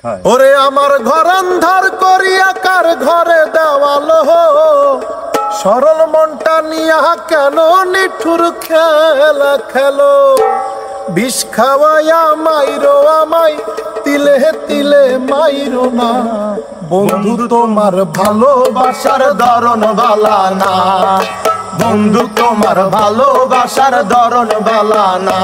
ওরে আমার ঘর অন্ধার করিয়া কার ঘরে দেওয়ালো, সরল মনটা নিয়া কেন নিঠুর খেলা খেলো। বিষ খাওয়াইয়া মাইরো আমায় তিলে তিলে মাইরো না, বন্ধু তোমার ভালোবাসার ধরন বালা না, বন্ধু তোমার ভালোবাসার ধরন বালা না।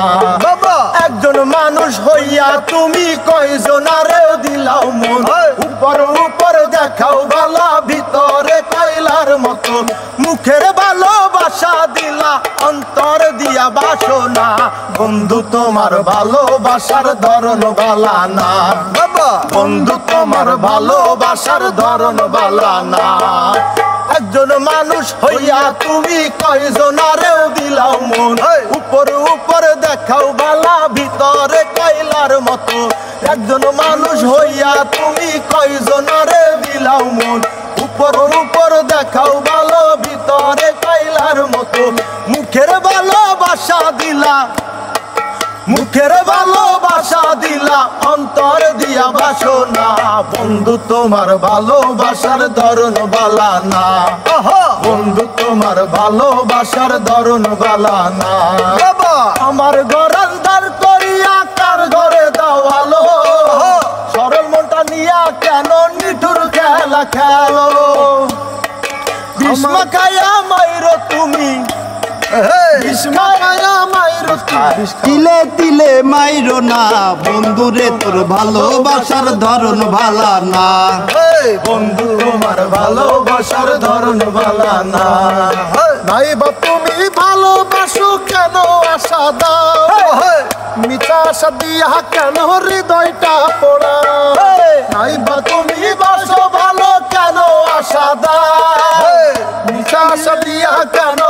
একজন মানুষ হইয়া তুমি কয়জনারে দিলাও মন, উপর উপর দেখাও বালা ভিতরে কয়লার মতন। মুখের ভালোবাসা দিলা অন্তর দিয়া বাসনা, বন্ধু তোমার ভালোবাসার ধরন বালা না, বন্ধু তোমার ভালোবাসার ধরন বালা না। একজন মানুষ হইয়া তুমি কয়জনারেও দিলাও মন, উপর উপর দেখাও বালা ভিতরে কয়লার মতো। একজন মানুষ হইয়া তুমি কয়জনারে দিলাও মন, উপর উপর দেখাও ভালো ভিতরে কয়লার মতো। মুখের ভালোবাসা দিলা, মুখের ভালোবাসা দিলা অন্তর দিয়া বাসনা, বন্ধু তোমার ভালোবাসার ধরন বালা না, বন্ধু তোমার ভালোবাসার ধরন বালা না। আমার ঘর অন্ধার করিয়া কার ঘরে দেওয়ালো, সরল মনটা নিয়া কেন নিঠুর খেলা খেলো। ভীষ্ম খায়া মাইরো তুমি, তিলে তিলে মাইরো না, বন্ধুরে তোর ভালোবাসার ধরন ভালা না, বন্ধু তোমার ভালোবাসার ধরন ভালা না। নাই বা তুমি ভালোবাসো কেন আশা দাও, মিঠা আশা দিয়া কেন হৃদয়টা পোড়া। নাই বা তুমি বাসো ভালো কেন আশা দাও, মিঠা আশা দিয়া কেন